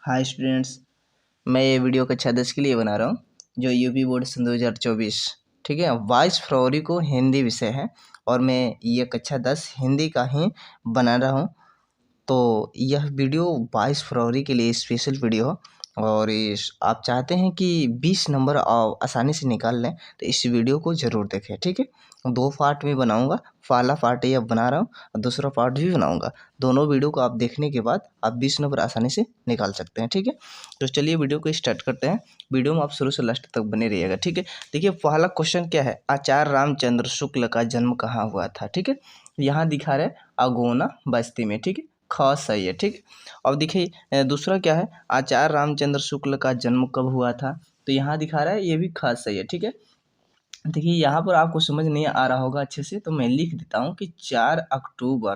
Hi students, मैं ये video कक्षा 10 के लिए बना रहा हूँ जो यूपी बोर्ड सन 2024। ठीक है, 22 फरवरी को हिंदी विषय है और मैं ये कक्षा 10 हिंदी का ही बना रहा हूँ। तो यह वीडियो 22 फरवरी के लिए स्पेशल वीडियो हो और आप चाहते हैं कि 20 नंबर आसानी से निकाल लें तो इस वीडियो को ज़रूर देखें। ठीक है, 2 पार्ट में बनाऊंगा। पहला पार्ट ये अब बना रहा हूँ और दूसरा पार्ट भी बनाऊंगा। दोनों वीडियो को आप देखने के बाद आप 20 नंबर आसानी से निकाल सकते हैं। ठीक है, तो चलिए वीडियो को स्टार्ट करते हैं। वीडियो में आप शुरू से लास्ट तक बने रहिएगा। ठीक है, देखिए पहला क्वेश्चन क्या है, आचार्य रामचंद्र शुक्ल का जन्म कहाँ हुआ था। ठीक है, यहाँ दिखा रहे अगोना बस्ती में। ठीक है, ख सही है। ठीक है, अब देखिए दूसरा क्या है, आचार्य रामचंद्र शुक्ल का जन्म कब हुआ था, तो यहाँ दिखा रहा है ये भी ख सही है। ठीक है, देखिए यहाँ पर आपको समझ नहीं आ रहा होगा अच्छे से, तो मैं लिख देता हूँ कि 4 अक्टूबर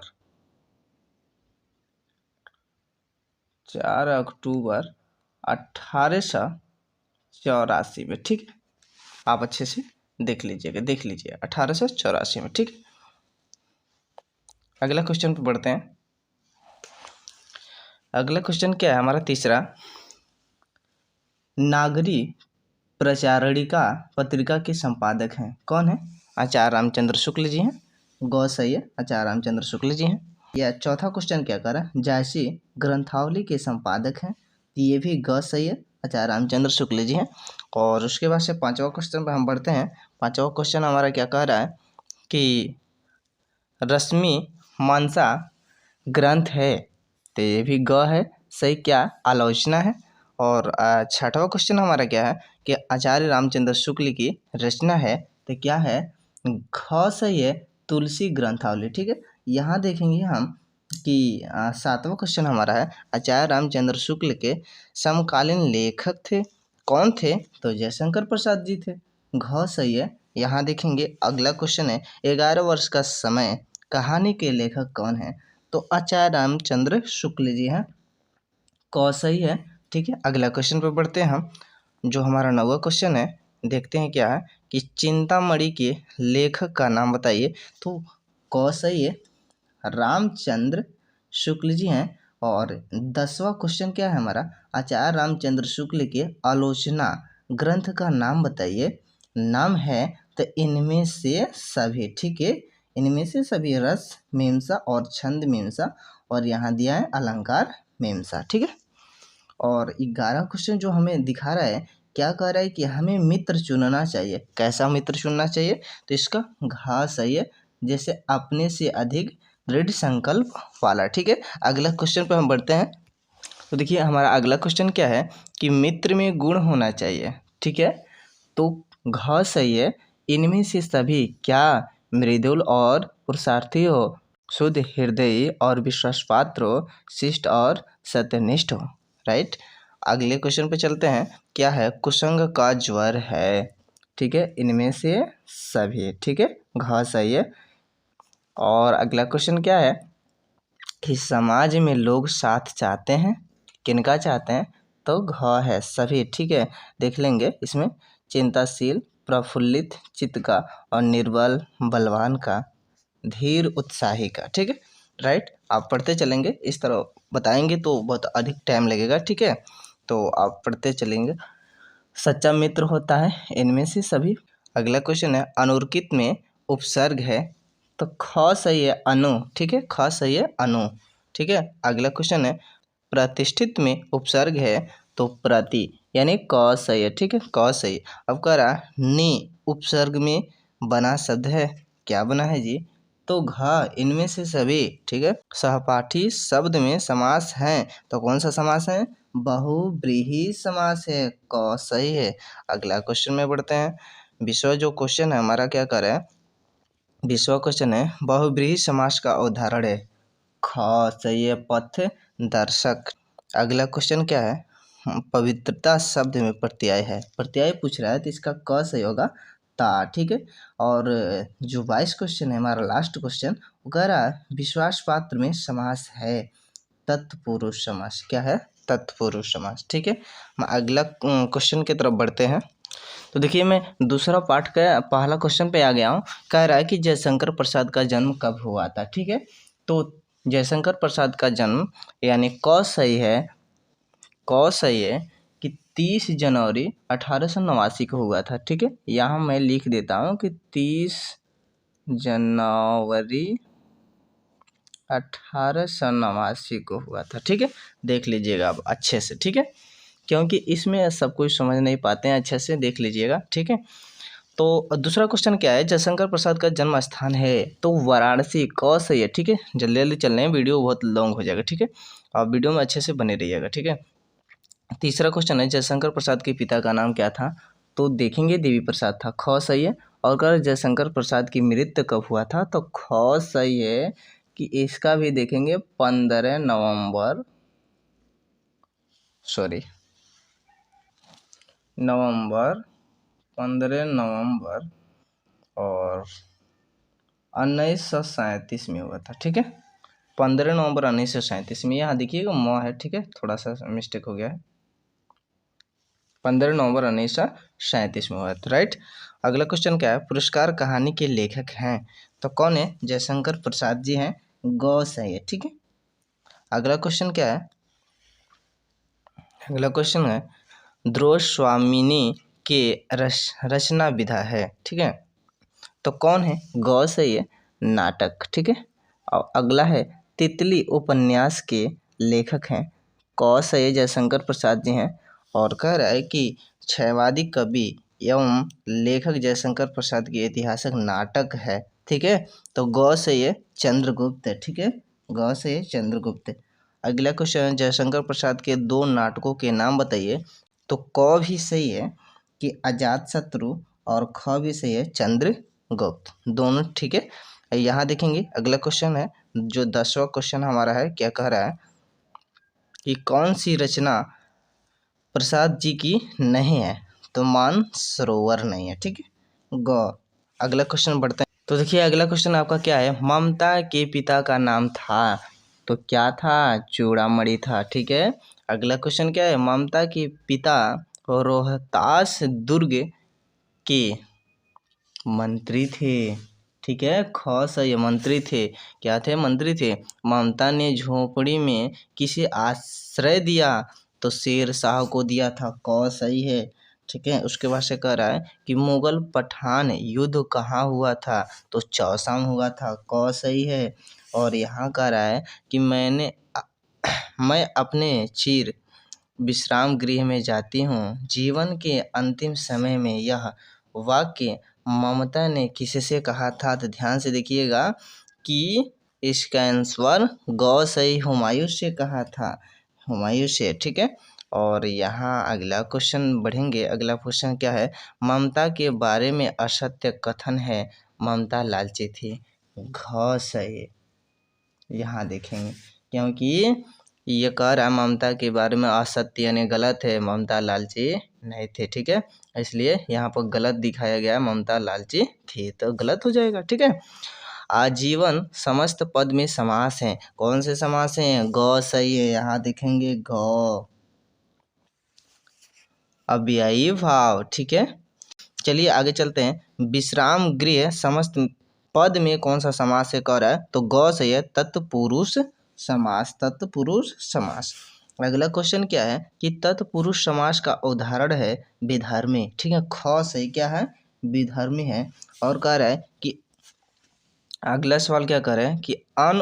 1884 में। ठीक है, आप अच्छे से देख लीजिए 1884 में। ठीक है, अगला क्वेश्चन पे बढ़ते हैं। अगला क्वेश्चन क्या है हमारा तीसरा, नागरी प्रचारिका पत्रिका के संपादक हैं, कौन है, आचार्य रामचंद्र शुक्ल जी हैं। गौ सही है, आचार्य रामचंद्र शुक्ल जी हैं। या चौथा क्वेश्चन क्या कर रहा है, जायसी ग्रंथावली के संपादक हैं, ये भी ग सही है, आचार्य रामचंद्र शुक्ल जी हैं। और उसके बाद से पांचवा क्वेश्चन पर हम बढ़ते हैं। पांचवा क्वेश्चन हमारा क्या कह रहा है कि रश्मि मानसा ग्रंथ है, तो ये भी ग है सही, क्या आलोचना है। और छठवां क्वेश्चन हमारा क्या है कि आचार्य रामचंद्र शुक्ल की रचना है, तो क्या है, ख सही है, तुलसी ग्रंथावली। ठीक है, यहाँ देखेंगे हम कि सातवां क्वेश्चन हमारा है, आचार्य रामचंद्र शुक्ल के समकालीन लेखक थे, कौन थे, तो जयशंकर प्रसाद जी थे। घ सही है। यहाँ देखेंगे अगला क्वेश्चन है, 11 वर्ष का समय कहानी के लेखक कौन है, तो आचार्य रामचंद्र शुक्ल जी हैं। क सही है। ठीक है, अगला क्वेश्चन पे बढ़ते हैं हम। जो हमारा 9वां क्वेश्चन है, देखते हैं क्या है कि चिंतामणि के लेखक का नाम बताइए, तो क सही है, रामचंद्र शुक्ल जी हैं। और 10वां क्वेश्चन क्या है हमारा, आचार्य रामचंद्र शुक्ल के आलोचना ग्रंथ का नाम बताइए। नाम है तो इनमें से सभी। ठीक है, इनमें से सभी रस मीमांसा और छंद मीमांसा, और यहाँ दिया है अलंकार मीमांसा। ठीक है, और 11 क्वेश्चन जो हमें दिखा रहा है, क्या कह रहा है कि हमें मित्र चुनना चाहिए, कैसा मित्र चुनना चाहिए, तो इसका घा सही है, जैसे अपने से अधिक दृढ़ संकल्प वाला। ठीक है, अगला क्वेश्चन पर हम बढ़ते हैं। तो देखिए हमारा अगला क्वेश्चन क्या है कि मित्र में गुण होना चाहिए। ठीक है, तो घ सही है, इनमें से सभी क्या मृदुल और पुरुषार्थी हो, शुद्ध हृदय और विश्वासपात्र हो, शिष्ट और सत्यनिष्ठ हो। राइट, अगले क्वेश्चन पे चलते हैं। क्या है, कुसंग का ज्वर है। ठीक है, इनमें से सभी। ठीक है, घ सही है। और अगला क्वेश्चन क्या है कि समाज में लोग साथ चाहते हैं, किनका चाहते हैं, तो घ है सभी। ठीक है, देख लेंगे इसमें, चिंताशील प्रफुल्लित चित्त का और निर्बल बलवान का, धीर उत्साही का। ठीक है, राइट, आप पढ़ते चलेंगे, इस तरह बताएंगे तो बहुत अधिक टाइम लगेगा। ठीक है, तो आप पढ़ते चलेंगे। सच्चा मित्र होता है इनमें से सभी। अगला क्वेश्चन है, अनुर्कित में उपसर्ग है, तो ख सही है, अनु। ठीक है, ख सही है, अनु। ठीक है, अगला क्वेश्चन है, प्रतिष्ठित में उपसर्ग है, तो प्रति, यानी क सही है। ठीक है, क सही। अब कह रहा नि उपसर्ग में बना शब्द है, क्या बना है जी, तो घ, इनमें से सभी। ठीक है, सहपाठी शब्द में समास है, तो कौन सा समास है, बहुव्रीहि समास है, क सही है। अगला क्वेश्चन में बढ़ते हैं। विषय जो क्वेश्चन है हमारा क्या कर रहा है, विषय क्वेश्चन है, बहुव्रीहि समास का उदाहरण है, ख सही है, पथ दर्शक। अगला क्वेश्चन क्या है, पवित्रता शब्द में प्रत्यय है, प्रत्यय पूछ रहा है, तो इसका क सही होगा, ता। ठीक है, और जो 22 क्वेश्चन है हमारा लास्ट क्वेश्चन, वो कह रहा है विश्वास पात्र में समास है, तत्पुरुष समास। क्या है, तत्पुरुष समास। ठीक है, हम अगला क्वेश्चन की तरफ बढ़ते हैं। तो देखिए मैं दूसरा पार्ट का पहला क्वेश्चन पे आ गया हूँ। कह रहा है कि जयशंकर प्रसाद का जन्म कब हुआ था। ठीक है, तो जयशंकर प्रसाद का जन्म, यानी क सही है, क सही है कि 30 जनवरी 1889 को हुआ था। ठीक है, यहाँ मैं लिख देता हूँ कि 30 जनवरी 1889 को हुआ था। ठीक है, देख लीजिएगा आप अच्छे से। ठीक है, क्योंकि इसमें सब कुछ समझ नहीं पाते हैं, अच्छे से देख लीजिएगा। ठीक है, तो दूसरा क्वेश्चन क्या है, जयशंकर प्रसाद का जन्म स्थान है तो वाराणसी। क सही है। ठीक है, जल्दी जल्दी चल रहे हैं, वीडियो बहुत लॉन्ग हो जाएगा। ठीक है, आप वीडियो में अच्छे से बने रहिएगा। ठीक है, तीसरा क्वेश्चन है, जयशंकर प्रसाद के पिता का नाम क्या था, तो देखेंगे देवी प्रसाद था। ख सही है। और अगर जयशंकर प्रसाद की मृत्यु कब हुआ था, तो ख सही है कि इसका भी देखेंगे 15 नवंबर सॉरी नवंबर 15 नवंबर और 1937 में हुआ था। ठीक है, 15 नवंबर 1937 में। यहाँ देखिएगा म है। ठीक है, थोड़ा सा मिस्टेक हो गया है। 15 नवंबर 1937 में हुआ था। राइट। अगला क्वेश्चन क्या है, पुरस्कार कहानी के लेखक हैं, तो कौन है, जयशंकर प्रसाद जी हैं। ग सही है। ठीक है, अगला क्वेश्चन क्या है, अगला क्वेश्चन है, ध्रुव स्वामिनी के रचना विधा है। ठीक है, तो कौन है, ग सही है, नाटक। ठीक है, और अगला है, तितली उपन्यास के लेखक हैं। क सही है, जयशंकर प्रसाद जी हैं। और कह रहा है कि क्षयवादी कवि एवं लेखक जयशंकर प्रसाद की ऐतिहासिक नाटक है। ठीक है, तो ग सही है, चंद्रगुप्त। ठीक है, ग सही है, चंद्रगुप्त। अगला क्वेश्चन है, जयशंकर प्रसाद के 2 नाटकों के नाम बताइए, तो क भी सही है कि अजातशत्रु और ख भी सही है, चंद्रगुप्त, दोनों। ठीक है, यहाँ देखेंगे अगला क्वेश्चन है, जो 10वां क्वेश्चन हमारा है, क्या कह रहा है कि कौन सी रचना प्रसाद जी की नहीं है, तो मानसरोवर नहीं है। ठीक है, ग। अगला क्वेश्चन बढ़ते हैं, तो देखिए अगला क्वेश्चन आपका क्या है, ममता के पिता का नाम था, तो क्या था, चूड़ामणि था। ठीक है, अगला क्वेश्चन क्या है, ममता के पिता रोहतास दुर्ग के मंत्री थे। ठीक है, ख सही, मंत्री थे। क्या थे, मंत्री थे। ममता ने झोपड़ी में किसे आश्रय दिया, तो शेर शाह को दिया था। क सही है। ठीक है, उसके बाद से कह रहा है कि मुगल पठान युद्ध कहाँ हुआ था, तो चौसा में हुआ था। क सही है। और यहाँ कह रहा है कि मैं अपने चिर विश्राम गृह में जाती हूँ, जीवन के अंतिम समय में। यह वाक्य ममता ने किससे कहा था, तो ध्यान से देखिएगा कि इसका आंसर ग सही, हुमायूं से कहा था, हुमायूं से। ठीक है, और यहाँ अगला क्वेश्चन बढ़ेंगे। अगला क्वेश्चन क्या है, ममता के बारे में असत्य कथन है, ममता लालची थी। घ सही, यहाँ देखेंगे, क्योंकि ये कह रहा है ममता के बारे में असत्य यानी गलत है, ममता लालची नहीं थे। ठीक है, इसलिए यहाँ पर गलत दिखाया गया, ममता लालची थी, तो गलत हो जाएगा। ठीक है, आजीवन समस्त पद में समास हैं, कौन से समास हैं, ग सही है, यहाँ देखेंगे ग, अव्ययी भाव। ठीक है, चलिए आगे चलते हैं, विश्राम गृह समस्त पद में कौन सा समास है, कह रहा है, तो ग सही है, तत्पुरुष समास, तत्पुरुष समास। अगला क्वेश्चन क्या है कि तत्पुरुष समास का उदाहरण है विधर्मी। ठीक है, ख सही, क्या है, विधर्मी है। और कह रहा है कि अगला सवाल क्या कर रहे हैं कि अन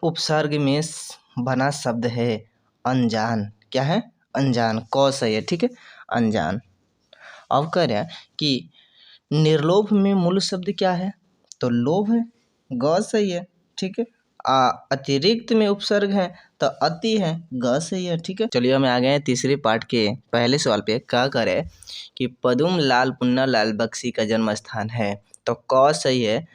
उपसर्ग में बना शब्द है अनजान। क्या है, अनजान। क सही है। ठीक है, अनजान। अब कह रहे हैं कि निर्लोभ में मूल शब्द क्या है, तो लोभ है। ग सही है। ठीक है, अतिरिक्त में उपसर्ग है, तो अति है। ग सही है। ठीक है, चलिए हम आ गए हैं तीसरे पार्ट के पहले सवाल पे। क्या करे कि पदुम लाल पुन्ना लाल बख्शी का जन्म स्थान है, तो क सही है,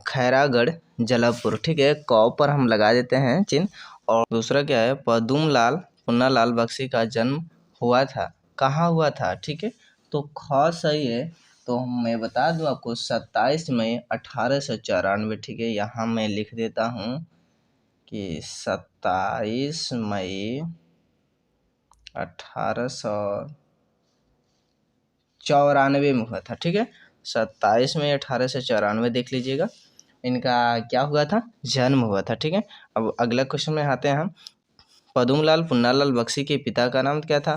खैरागढ़ जलापुर। ठीक है, क पर हम लगा देते हैं चिन्ह। और दूसरा क्या है, पदुम लाल पुन्ना लाल बख्शी का जन्म हुआ था, कहाँ हुआ था। ठीक है, तो ख सही है। तो मैं बता दूं आपको 27 मई 1894। ठीक है, यहाँ मैं लिख देता हूँ कि 27 मई 1894 में हुआ था। ठीक है, 27 मई 1894 देख लीजिएगा, इनका क्या हुआ था, जन्म हुआ था। ठीक है, अब अगला क्वेश्चन में आते हैं हम पद्मलाल पुन्नालाल बख्शी के पिता का नाम क्या था?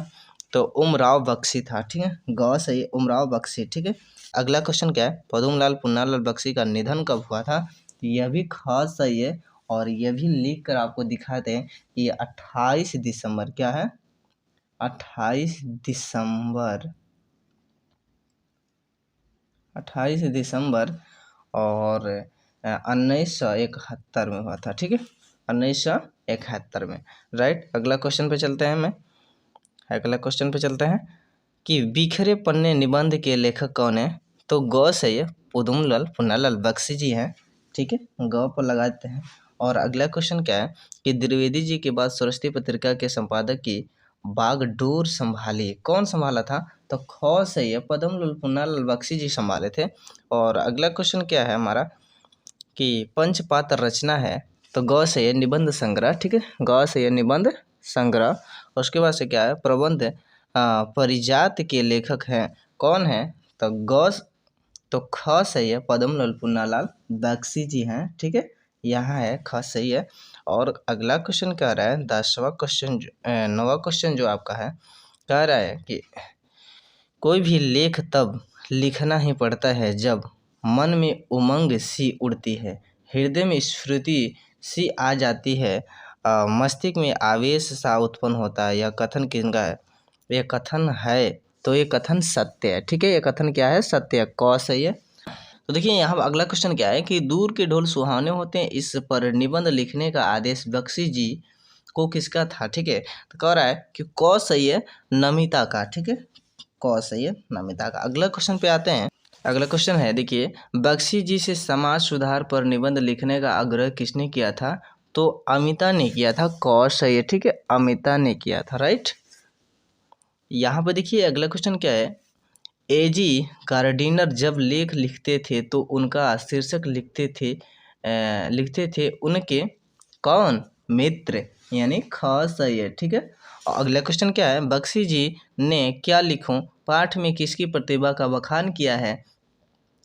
तो उमराव बख्शी था। ठीक है, ग सही है, उमराव बख्शी। ठीक है, अगला क्वेश्चन क्या है? पद्मलाल पुन्नालाल बख्शी का निधन कब हुआ था? तो यह भी खास सही है और यह भी लिख कर आपको दिखाते हैं कि ये 28 दिसंबर क्या है? 28 दिसंबर 28 दिसंबर और 1971 में हुआ था। ठीक है, 1971 में, राइट। अगला क्वेश्चन पे चलते हैं कि बिखरे पन्ने निबंध के लेखक कौन है? तो ग सही है, पद्मलाल पुन्नालाल बख्शी जी हैं। ठीक है, ग पर लगाते हैं। और अगला क्वेश्चन क्या है कि द्विवेदी जी के बाद स्वस्ति पत्रिका के संपादक की बागडोर संभाली, कौन संभाला था? तो ख सही है, पद्मलाल पुन्नालाल बख्शी जी संभाले थे। और अगला क्वेश्चन क्या है हमारा कि पंचपात्र रचना है, तो ग से ये निबंध संग्रह। ठीक है, ग से ये निबंध संग्रह। उसके बाद से क्या है? प्रबंध परिजात के लेखक हैं, कौन है? तो तो ख सही है, पद्मलाल पुन्नालाल बख्शी जी हैं। ठीक है, यहाँ है ख सही है। और अगला क्वेश्चन कह रहा है 10वां क्वेश्चन, 9वां क्वेश्चन जो आपका है, कह रहा है कि कोई भी लेख तब लिखना ही पड़ता है जब मन में उमंग सी उड़ती है, हृदय में स्फूर्ति सी आ जाती है, मस्तिष्क में आवेश सा उत्पन्न होता है। यह कथन किसका है? यह कथन है, तो ये कथन सत्य है। ठीक है, ये कथन क्या है? सत्य है, क सही है। तो देखिए यहाँ अगला क्वेश्चन क्या है कि दूर के ढोल सुहावने होते हैं, इस पर निबंध लिखने का आदेश बख्शी जी को किसका था? ठीक है, तो कह रहा है कि क सही है, नमिता का। ठीक है, क सही है, नमिता का। अगला क्वेश्चन पे आते हैं। अगला क्वेश्चन है, देखिए, बख्शी जी से समाज सुधार पर निबंध लिखने का आग्रह किसने किया था? तो अमिता ने किया था। क सही है। ठीक है, अमिता ने किया था, राइट। यहाँ पर देखिए अगला क्वेश्चन क्या है, एजी गार्डिनर जब लेख लिखते थे तो उनका शीर्षक लिखते थे उनके कौन? मित्र, यानी ख सही है। ठीक है, और अगला क्वेश्चन क्या है, बख्शी जी ने क्या लिखूं पाठ में किसकी प्रतिभा का बखान किया है?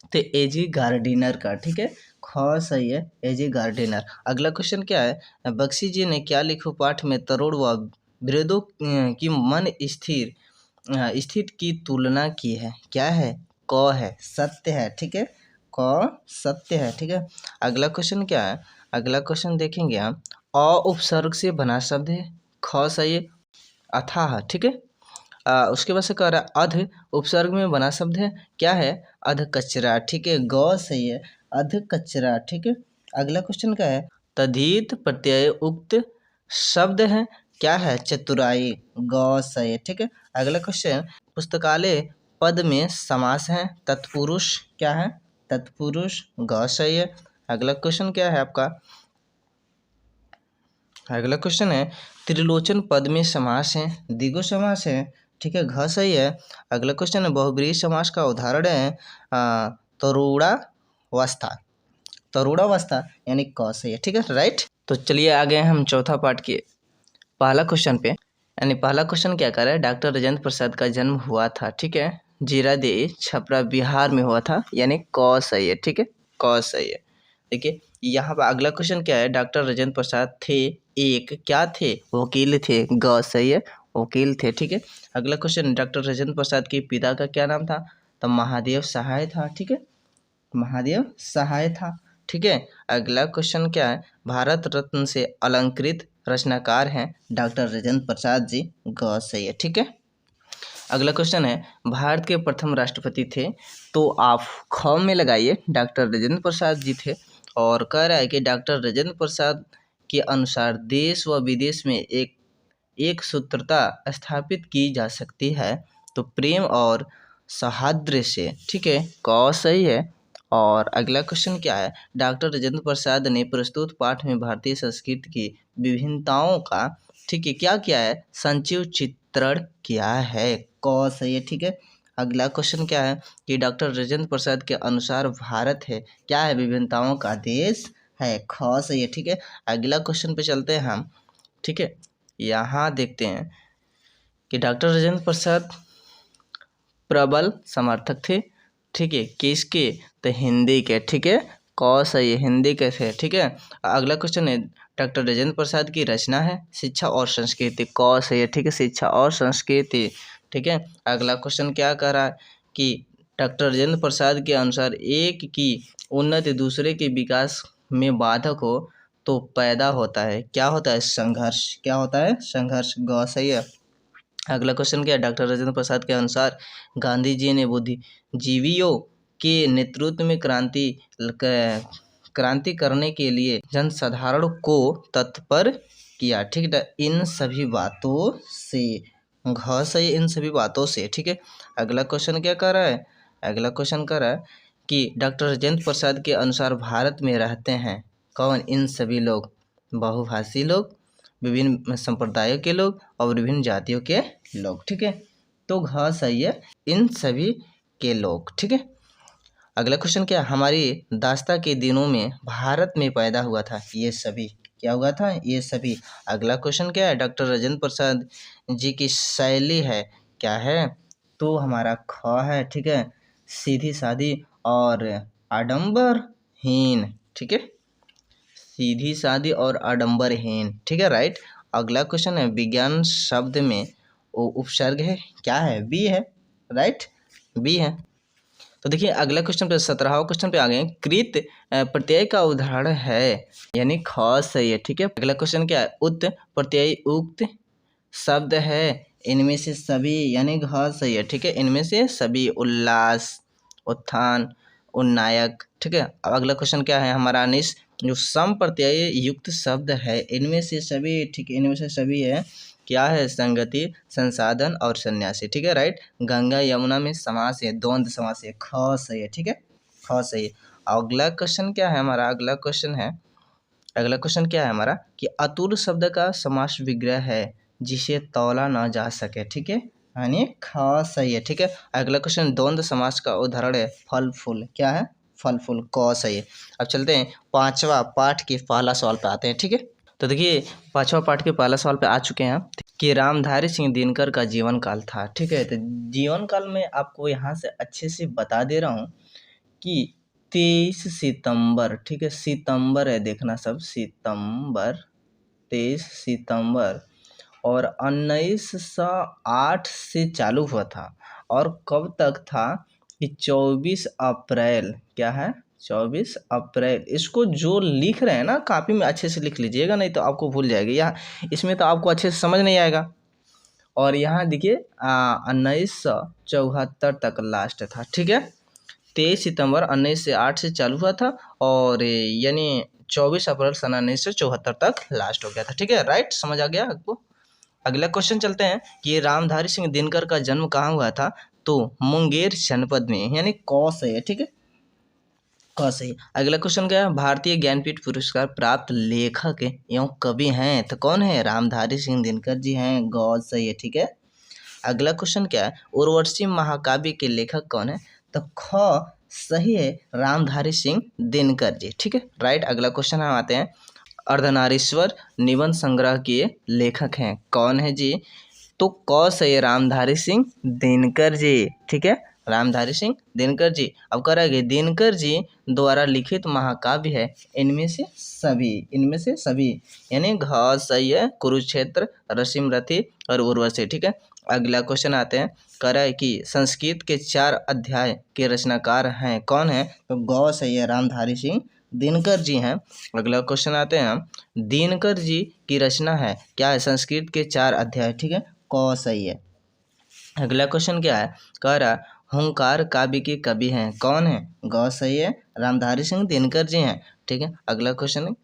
तो एजी गार्डिनर का। ठीक है, ख सही है, एजी गार्डिनर। अगला क्वेश्चन क्या है, बख्शी जी ने क्या लिखूं पाठ में तरोड़ व विरोधों की मन स्थित की तुलना की है, क्या है? क है, सत्य है। ठीक है, क सत्य है। ठीक है, अगला क्वेश्चन क्या है? अगला क्वेश्चन देखेंगे हम, अ उपसर्ग से बना शब्द है, ख सही है, अथाह। ठीक है, उसके बाद से कह रहा है अध उपसर्ग में बना शब्द है, क्या है? अध कचरा। ठीक है, ग सही है, अध कचरा। ठीक है, अगला क्वेश्चन क्या है, तद्धित प्रत्यय उक्त शब्द है, क्या है? चतुराई, ग सही है। ठीक है, अगला क्वेश्चन, पुस्तकालय पद में समास है, तत्पुरुष, क्या है? तत्पुरुष, ग सही है। अगला क्वेश्चन क्या है आपका? अगला क्वेश्चन है, त्रिलोचन पद में समास है, द्विगु समास है। ठीक है, घ सही है। अगला क्वेश्चन है, बहुब्रीहि समास का उदाहरण है तरूणावस्था, तरूणावस्था यानी क सही है। ठीक है, राइट। तो चलिए आ गए हम चौथा पार्ट के पहला क्वेश्चन पे, यानी पहला क्वेश्चन क्या कर रहा है, डॉक्टर राजेंद्र प्रसाद का जन्म हुआ था, ठीक है, जीरादेई छपरा बिहार में हुआ था, यानी क सही है। ठीक है, क सही है। देखिए यहाँ पर अगला क्वेश्चन क्या है, डॉक्टर राजेंद्र प्रसाद थे एक क्या थे? वकील थे, ग सही है, वकील थे। ठीक है, अगला क्वेश्चन, डॉक्टर राजेंद्र प्रसाद के पिता का क्या नाम था? तो महादेव सहाय था। ठीक है, महादेव सहाय था। ठीक है, अगला क्वेश्चन क्या है, भारत रत्न से अलंकृत रचनाकार हैं डॉक्टर राजेंद्र प्रसाद जी, ग सही है। ठीक है, अगला क्वेश्चन है, भारत के प्रथम राष्ट्रपति थे, तो आप ख में लगाइए, डॉक्टर राजेंद्र प्रसाद जी थे। और कह रहा है कि डॉक्टर राजेंद्र प्रसाद के अनुसार देश व विदेश में एक सूत्रता स्थापित की जा सकती है, तो प्रेम और सौहार्द से। ठीक है, क सही है। और अगला क्वेश्चन क्या है, डॉक्टर राजेंद्र प्रसाद ने प्रस्तुत पाठ में भारतीय संस्कृति की विभिन्नताओं का, ठीक है, क्या किया है? संक्षिप्त चित्रण किया है, क सही है। ठीक है, अगला क्वेश्चन क्या है कि डॉक्टर राजेंद्र प्रसाद के अनुसार भारत है, क्या है? विभिन्नताओं का देश है, ख सही है। ठीक है, अगला क्वेश्चन पे चलते हैं हम। ठीक है, यहाँ देखते हैं कि डॉक्टर राजेंद्र प्रसाद प्रबल समर्थक थे, ठीक है, किसके? तो हिंदी के। ठीक है, क सही है, हिंदी के थे। ठीक है, अगला क्वेश्चन है, डॉक्टर राजेंद्र प्रसाद की रचना है शिक्षा और संस्कृति। क सही है, ठीक है, शिक्षा और संस्कृति, ठीक है। अगला क्वेश्चन क्या कह रहा है कि डॉक्टर राजेंद्र प्रसाद के अनुसार एक की उन्नति दूसरे के विकास में बाधक हो तो पैदा होता है, क्या होता है, संघर्ष, क्या होता है, संघर्ष। ग सही है। अगला क्वेश्चन क्या है, डॉक्टर राजेंद्र प्रसाद के अनुसार गांधी जी ने बुद्धिजीवियों के नेतृत्व में क्रांति करने के लिए जनसाधारण को तत्पर किया, ठीक है, इन सभी बातों से। घ सही, इन सभी बातों से, ठीक है। अगला क्वेश्चन क्या कर रहा है, अगला क्वेश्चन कर रहा है कि डॉक्टर राजेंद्र प्रसाद के अनुसार भारत में रहते हैं कौन, इन सभी लोग, बहुभाषी लोग, विभिन्न संप्रदायों के लोग और विभिन्न जातियों के लोग, ठीक है। तो घ सही है, इन सभी के लोग, ठीक है। अगला क्वेश्चन क्या, हमारी दास्ता के दिनों में भारत में पैदा हुआ था, ये सभी, क्या हुआ था, ये सभी। अगला क्वेश्चन क्या है, डॉक्टर राजेंद्र प्रसाद जी की शैली है, क्या है, तो हमारा ख है, ठीक है, सीधी सादी और आडंबरहीन, ठीक है, सीधी सादी और आडंबरहीन, ठीक है, राइट। अगला क्वेश्चन है विज्ञान शब्द में उपसर्ग है, क्या है, बी है, राइट, बी है। तो देखिए अगला क्वेश्चन पे 17वां क्वेश्चन पे आ गए, कृत प्रत्यय का उदाहरण है, यानी ख सही है, ठीक है। अगला क्वेश्चन क्या है, उत प्रत्यय उक्त शब्द है, इनमें से सभी, यानी घ सही है, ठीक है, इनमें से सभी, उल्लास, उत्थान, उन्नायक, ठीक है। अब अगला क्वेश्चन क्या है हमारा अनिश, जो सम प्रत्यय युक्त शब्द है, इनमें से सभी, ठीक है, इनमें से सभी है, क्या है, संगति, संसाधन और सन्यासी, ठीक है, राइट। गंगा यमुना में समास है, द्वंद्व समास है, ख सही है, ठीक है, ख सही है। अगला क्वेश्चन क्या है हमारा, अगला क्वेश्चन है, अगला क्वेश्चन क्या है हमारा कि अतुल शब्द का समास विग्रह है जिसे तौला ना जा सके, ठीक है, यानी ख सही है, ठीक है। अगला क्वेश्चन द्वंद्व समास का उदाहरण है फल फूल, क्या है, फल फूल, क सही है। अब चलते हैं पांचवा पाठ के पहला सवाल पे आते हैं, ठीक है। तो देखिए पांचवा पाठ के पहला सवाल पे आ चुके हैं कि रामधारी सिंह दिनकर का जीवन काल था, ठीक है। तो जीवन काल में आपको यहाँ से अच्छे से बता दे रहा हूँ कि 23 सितंबर, ठीक है, सितंबर है, देखना सब, सितंबर, 23 सितंबर और 1908 से चालू हुआ था और कब तक था कि 24 अप्रैल, क्या है, 24 अप्रैल। इसको जो लिख रहे हैं ना कॉपी में अच्छे से लिख लीजिएगा, नहीं तो आपको भूल जाएगी, यहाँ इसमें तो आपको अच्छे से समझ नहीं आएगा। और यहाँ देखिए 1974 तक लास्ट था, ठीक है, 23 सितंबर 1908 से चालू हुआ था और यानी 24 अप्रैल सन 1974 तक लास्ट हो गया था, ठीक है, राइट, समझ आ गया आपको। अगला क्वेश्चन चलते हैं कि रामधारी सिंह दिनकर का जन्म कहाँ हुआ था, तो मुंगेर जनपद में, यानी क सही है, ठीक है, क सही। अगला क्वेश्चन क्या है, भारतीय ज्ञानपीठ पुरस्कार प्राप्त लेखक एवं कवि हैं, तो कौन है, रामधारी सिंह दिनकर जी हैं, ग सही है, ठीक है। अगला क्वेश्चन क्या है, उर्वशी महाकाव्य के लेखक कौन है, तो ख सही है, रामधारी सिंह दिनकर जी, ठीक है, राइट। अगला क्वेश्चन हम आते हैं, अर्धनारीश्वर निबंध संग्रह के लेखक हैं, कौन है जी, तो क सही है, रामधारी सिंह दिनकर जी, ठीक है, रामधारी सिंह दिनकर जी। अब करेंगे दिनकर जी द्वारा लिखित महाकाव्य है, इनमें से सभी, इनमें से सभी, यानी घ सही है, कुरुक्षेत्र, रसिमरथी और उर्वशी, ठीक है। अगला क्वेश्चन आते हैं, कह रहा है कि संस्कृत के 4 अध्याय के रचनाकार हैं, कौन है, तो ग सही है, रामधारी सिंह दिनकर जी हैं। अगला क्वेश्चन आते हैं हम, दिनकर जी की रचना है, क्या है, संस्कृत के 4 अध्याय, ठीक है, क सही है। अगला क्वेश्चन क्या है, कह रहा हुंकार काव्य के कवि हैं, कौन है, ग सही है, रामधारी सिंह दिनकर जी हैं, ठीक है। अगला क्वेश्चन है,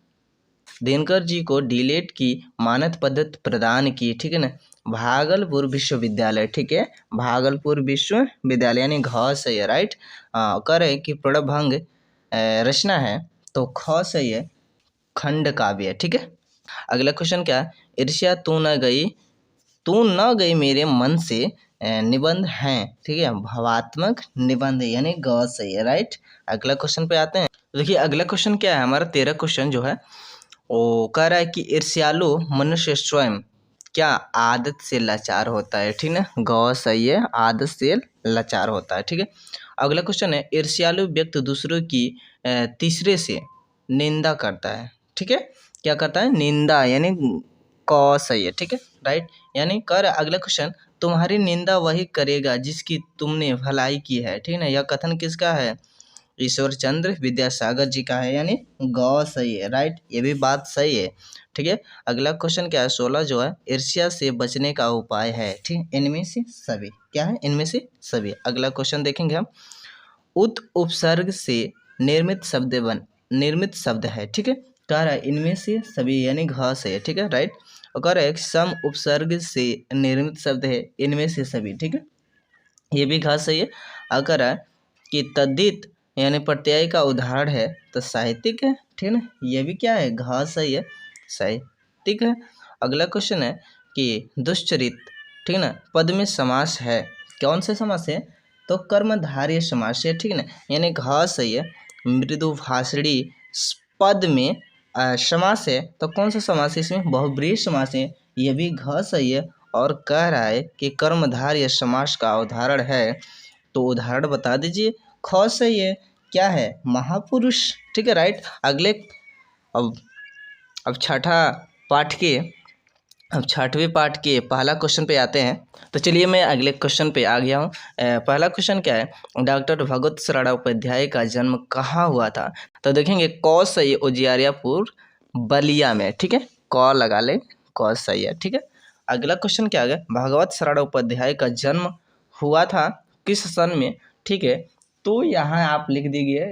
दिनकर जी को डीलेट की मानद पद्धति प्रदान की, ठीक है ना, भागलपुर विश्वविद्यालय, ठीक है, भागलपुर विश्वविद्यालय, यानी घ सही है, राइट। करे कि प्रणभंग रचना है, तो ख सही है, खंड काव्य है, ठीक है। अगला क्वेश्चन क्या है, ईर्ष्या तू न गई मेरे मन से निबंध हैं, ठीक है, भावात्मक निबंध, यानी ग सही है, राइट। अगला क्वेश्चन पे आते हैं, देखिए अगला क्वेश्चन क्या है हमारा 13 क्वेश्चन जो है वो कह रहा है कि ईर्ष्यालु मनुष्य स्वयं क्या आदत से लाचार होता है, ठीक है, ग सही है, आदत से लाचार होता है, ठीक है। अगला क्वेश्चन है, ईर्ष्यालु व्यक्ति दूसरों की तीसरे से निंदा करता है, ठीक है, क्या करता है, निंदा, यानी क सही है, ठीक है, राइट। यानी कर, अगला क्वेश्चन, तुम्हारी निंदा वही करेगा जिसकी तुमने भलाई की है, ठीक है ना। यह कथन किसका है, ईश्वर चंद्र विद्यासागर जी का है, यानी ग सही है, राइट, ये भी बात सही है, ठीक है। अगला क्वेश्चन क्या है, 16 जो है, ईर्ष्या से बचने का उपाय है, ठीक, इनमें से सभी, क्या है, इनमें से सभी। अगला क्वेश्चन देखेंगे हम, उत उपसर्ग से निर्मित शब्द है, ठीक है, कह रहा है इनमें से सभी, यानी घ से है, ठीक है, राइट। और कह रहा है सम उपसर्ग से निर्मित शब्द है, इनमें से सभी, ठीक है, ये भी घ सही है। अगर है कि तद्धित यानी प्रत्यय का उदाहरण है तो साहित्यिक है, ठीक है ना, ये भी क्या है, घ सही है, साहित्यिक है। अगला क्वेश्चन है कि दुश्चरित, ठीक है ना, पद में समास है, कौन से समास है, तो कर्मधारय समास है, ठीक है ना, यानी घ सही है। मृदुभाषिणी पद में समास है, तो कौन सा समास है इसमें, बहुब्रीहि समास है, ये भी घ सही है। और कह रहा है कि कर्मधारय समास का उदाहरण है, तो उदाहरण बता दीजिए, ख सही है, क्या है, महापुरुष, ठीक है, राइट। अगले अब छठा पाठ के अब छठवें पाठ के पहला क्वेश्चन पे आते हैं। तो चलिए मैं अगले क्वेश्चन पे आ गया हूँ। पहला क्वेश्चन क्या है, डॉक्टर भगवत सरड़ा उपाध्याय का जन्म कहाँ हुआ था, तो देखेंगे क सही है, उजियारपुर बलिया में, ठीक है, क लगा ले, क सही है, ठीक है। अगला क्वेश्चन क्या आ गया, भगवत सरड़ा उपाध्याय का जन्म हुआ था किस सन में, ठीक है, तो यहाँ आप लिख दीजिए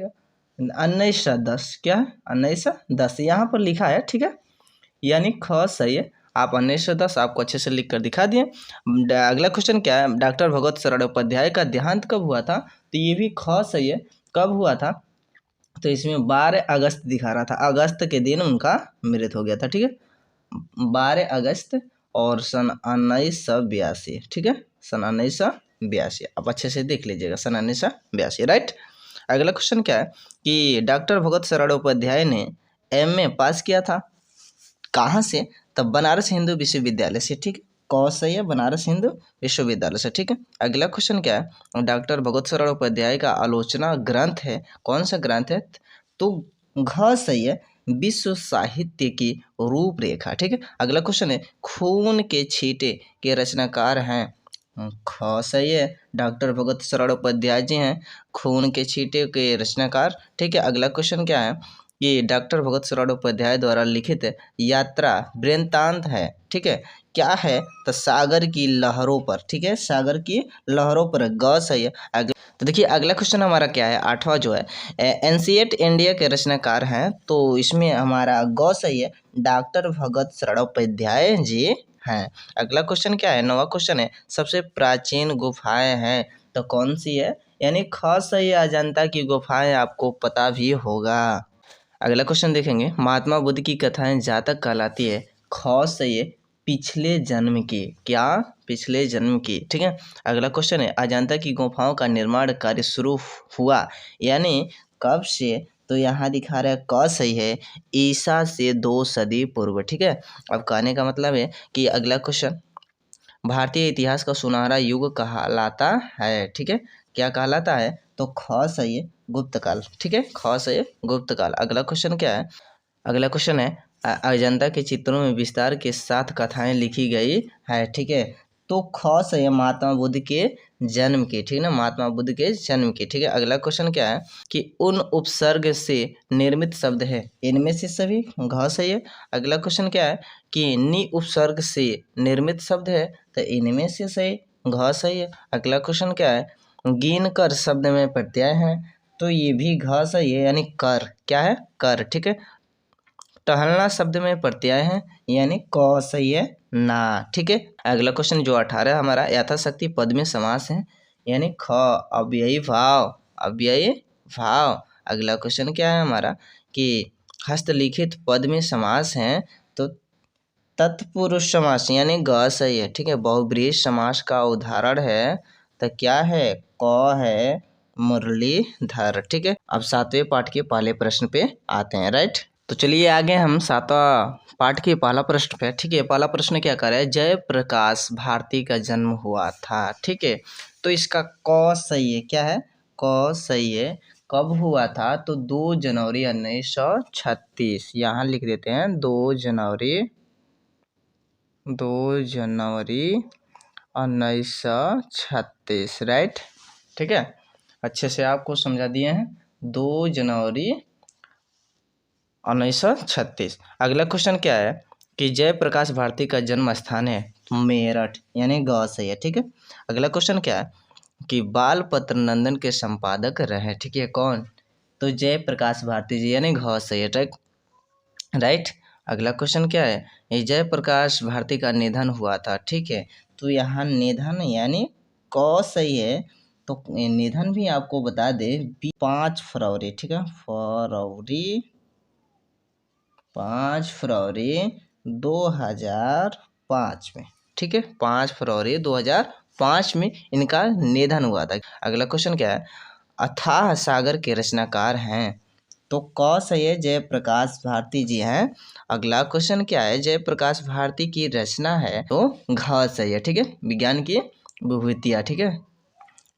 1910, क्या है, 1910 यहाँ पर लिखा है, ठीक है, यानी ख सही है। आप 1910 आपको अच्छे से लिख कर दिखा दिए। अगला क्वेश्चन क्या है, डॉक्टर भगवत सरड़ा उपाध्याय का देहांत कब हुआ था, तो ये भी ख सही है, कब हुआ था, तो इसमें 12 अगस्त दिखा रहा था, अगस्त के दिन उनका मृत्यु हो गया था, ठीक है, 12 अगस्त और सन 1982, ठीक है, सन 1982, आप अच्छे से देख लीजिएगा, सन 1982, राइट। अगला क्वेश्चन क्या है कि डॉक्टर भगवत सरड़ा उपाध्याय ने MA पास किया था कहाँ से, तब बनारस हिंदू विश्वविद्यालय से, ठीक है, क सही है, बनारस हिंदू विश्वविद्यालय से, ठीक है। अगला क्वेश्चन क्या है, डॉक्टर भगवत सरड़ा उपाध्याय का आलोचना ग्रंथ है, कौन सा ग्रंथ है, तो घ सही है, विश्व साहित्य की रूपरेखा, ठीक है। अगला क्वेश्चन है, खून के छींटे के रचनाकार हैं, ख सही है, डॉक्टर भगवत सरड़ा उपाध्याय जी हैं खून के छींटे के रचनाकार, ठीक है। अगला क्वेश्चन क्या है कि डॉक्टर भगवत सरड़ा उपाध्याय द्वारा लिखित यात्रा वृत्तांत है, ठीक है, क्या है, तो सागर की लहरों पर, ठीक है, सागर की लहरों पर, ग सही है। तो देखिए अगला क्वेश्चन हमारा क्या है, 8वां जो है, एंशिएंट इंडिया के रचनाकार हैं, तो इसमें हमारा ग सही है, डॉक्टर भगत सरड़ा उपाध्याय जी हैं। अगला क्वेश्चन क्या है, 9वां क्वेश्चन है, सबसे प्राचीन गुफाएं हैं, तो कौन सी है, यानी ख सही है, अजंता की गुफाएं, आपको पता भी होगा। अगला क्वेश्चन देखेंगे, महात्मा बुद्ध की कथाएं जातक कहलाती है, ख सही है, पिछले जन्म की, क्या, पिछले जन्म की, ठीक है। अगला क्वेश्चन है, अजंता की गुफाओं का निर्माण कार्य शुरू हुआ, यानी कब से, तो यहाँ दिखा रहा है क सही है, ईसा से 2 सदी पूर्व, ठीक है। अब कहने का मतलब है कि अगला क्वेश्चन, भारतीय इतिहास का सुनहरा युग कहलाता है, ठीक है, क्या कहलाता है, तो ख सही है, गुप्त काल, ठीक है, ख सही है, गुप्त काल। अगला क्वेश्चन क्या है, अगला क्वेश्चन है, अजंता के चित्रों में विस्तार के साथ कथाएं लिखी गई है, ठीक है, तो ख सही है, महात्मा बुद्ध के जन्म की, ठीक है ना, महात्मा बुद्ध के जन्म की, ठीक है। अगला क्वेश्चन क्या है कि उन उपसर्ग से निर्मित शब्द है, इनमें से सभी, घ सही है। अगला क्वेश्चन क्या है कि नि उपसर्ग से निर्मित शब्द है, तो इनमें से सही, घ सही है। अगला क्वेश्चन क्या है, गिन कर शब्द में प्रत्यय है, तो ये भी घ सही है, यानी कर, क्या है, कर, ठीक है। टहलना शब्द में प्रत्यय है, यानी क सही है, ना, ठीक है। अगला क्वेश्चन जो 18 हमारा, यथाशक्ति पद में समास है, यानी ख, अव्ययी भाव, अव्ययी भाव। अगला क्वेश्चन क्या है हमारा कि हस्तलिखित पद में समास है, तो तत्पुरुष समास, यानी ग सही है, ठीक है। बहुब्रीहि समास का उदाहरण है, तो क्या है, क है, मुरलीधर, ठीक है। अब 7वें पाठ के पहले प्रश्न पे आते हैं, राइट। तो चलिए आगे हम 7वां पाठ के पहला प्रश्न पे, ठीक है। पहला प्रश्न क्या कर रहा है, जयप्रकाश भारती का जन्म हुआ था, ठीक है, तो इसका क सही है, क्या है, क सही है, कब हुआ था? तो 2 जनवरी 1936। यहाँ लिख देते हैं 2 जनवरी 1936, राइट। ठीक है, अच्छे से आपको समझा दिए हैं, 2 जनवरी 1936। अगला क्वेश्चन क्या है कि जयप्रकाश भारती का जन्म स्थान है मेरठ, यानी ग सही है। ठीक है, अगला क्वेश्चन क्या है कि बाल पत्र नंदन के संपादक रहे। ठीक है, कौन? तो जयप्रकाश भारती जी, यानी घ सही है, राइट। अगला क्वेश्चन क्या है, ये जयप्रकाश भारती का निधन हुआ था। ठीक है, तो यहाँ निधन यानी क सही है, तो निधन भी आपको बता दे 5 फरवरी। ठीक है, 5 फरवरी 2005 में। ठीक है, 5 फरवरी 2005 में इनका निधन हुआ था। अगला क्वेश्चन क्या है, अथाह सागर के रचनाकार हैं। तो क सही है, जयप्रकाश भारती जी हैं। अगला क्वेश्चन क्या है, जयप्रकाश भारती की रचना है, तो घ सही है। ठीक है, विज्ञान की विभूतियाँ। ठीक है,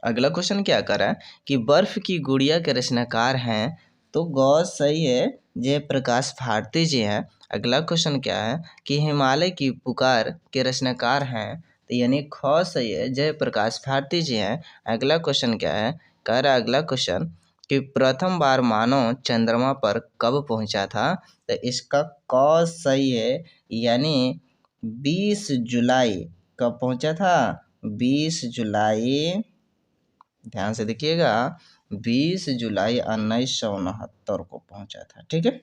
अगला क्वेश्चन क्या कर रहा है कि बर्फ की गुड़िया के रचनाकार हैं। तो ग सही है, जयप्रकाश भारती जी हैं। अगला क्वेश्चन क्या है कि हिमालय की पुकार के रचनाकार हैं। तो यानी ख सही है, जयप्रकाश भारती जी हैं। अगला क्वेश्चन क्या है, कह रहा है अगला क्वेश्चन कि प्रथम बार मानव चंद्रमा पर कब पहुंचा था। तो इसका क सही है, यानी 20 जुलाई। कब पहुंचा था? 20 जुलाई, ध्यान से देखिएगा, 20 जुलाई 1969 को पहुंचा था। ठीक है,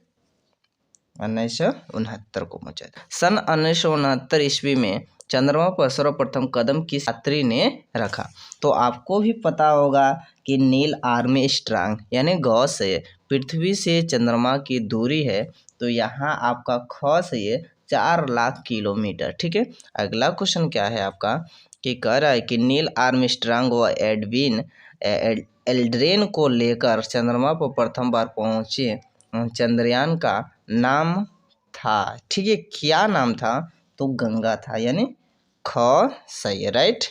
1969 को पहुंचा था। सन 1969 ईस्वी में चंद्रमा पर सर्वप्रथम कदम किस यात्री ने रखा? तो आपको भी पता होगा कि नील आर्मस्ट्रांग, यानी ग से पृथ्वी से चंद्रमा की दूरी है। तो यहाँ आपका ख से ये 4 लाख किलोमीटर। ठीक है, अगला क्वेश्चन क्या है आपका कि कह रहा है कि नील आर्मस्ट्रांग व एडविन एल्ड्रिन को लेकर चंद्रमा पर प्रथम बार पहुंचे चंद्रयान का नाम था। ठीक है, क्या नाम था? तो गंगा था, यानी ख सही है, राइट।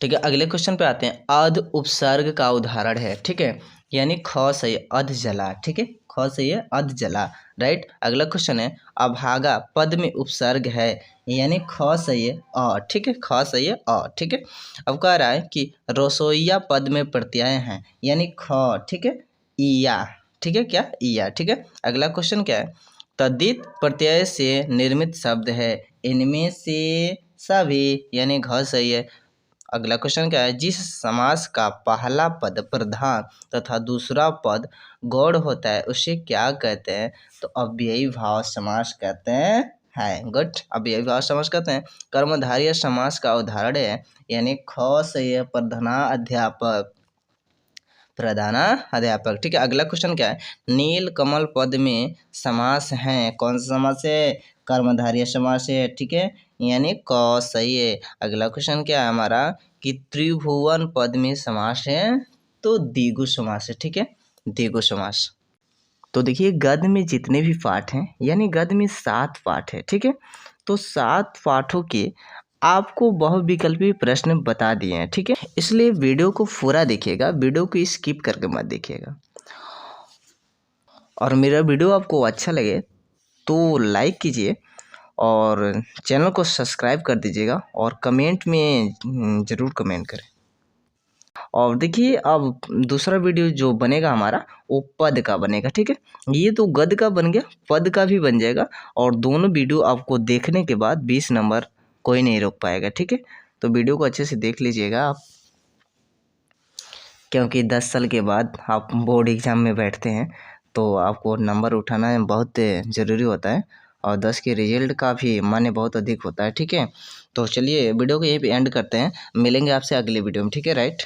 ठीक है, अगले क्वेश्चन पे आते हैं। अध उपसर्ग का उदाहरण है। ठीक है, यानी ख सही है, अध जला। ठीक है, ख सही है, अध जला, राइट। अगला क्वेश्चन है अभागा पद में उपसर्ग है, यानी ख सही है, अ। ठीक है, ख सही है, अ। ठीक है, अब कह रहा है कि रसोईया पद में प्रत्यय हैं, यानी ख। ठीक है, ईया। ठीक है, क्या? ईया। ठीक है, अगला क्वेश्चन क्या है, तद्धित प्रत्यय से निर्मित शब्द है, इनमें से सभी, यानी घ सही है। अगला क्वेश्चन क्या है, जिस समास का पहला पद प्रधान तथा दूसरा पद गौड़ होता है उसे क्या कहते हैं? तो अव्ययी भाव समास कहते हैं। गुड, अव्ययी भाव समास कहते हैं। कर्मधारय समास का उदाहरण है, यानी ख सही है, प्रधानाध्यापक। ठीक है, अगला क्वेश्चन क्या है, नील कमल पद में समास हैं, कौन सा समास है? कर्मधारय समास है। ठीक है, यानी क सही है। अगला क्वेश्चन क्या है हमारा कि त्रिभुवन पद में समास है, तो द्विगु समास है। ठीक है, द्विगु समास। तो देखिए गद्य में जितने भी पाठ हैं, यानी गद्य में 7 पाठ है। ठीक है, तो 7 पाठों के आपको बहुविकल्पी प्रश्न बता दिए हैं। ठीक है, इसलिए वीडियो को पूरा देखिएगा, वीडियो को स्किप करके मत देखिएगा। और मेरा वीडियो आपको अच्छा लगे तो लाइक कीजिए और चैनल को सब्सक्राइब कर दीजिएगा और कमेंट में ज़रूर कमेंट करें। और देखिए अब दूसरा वीडियो जो बनेगा हमारा वो पद का बनेगा। ठीक है, ये तो गद्य का बन गया, पद का भी बन जाएगा और दोनों वीडियो आपको देखने के बाद 20 नंबर कोई नहीं रोक पाएगा। ठीक है, तो वीडियो को अच्छे से देख लीजिएगा आप, क्योंकि 10 साल के बाद आप बोर्ड एग्ज़ाम में बैठते हैं तो आपको नंबर उठाना बहुत ज़रूरी होता है और 10 के रिजल्ट का भी मान्य बहुत अधिक होता है। ठीक है, तो चलिए वीडियो को यहीं पे एंड करते हैं, मिलेंगे आपसे अगले वीडियो में। ठीक है, राइट।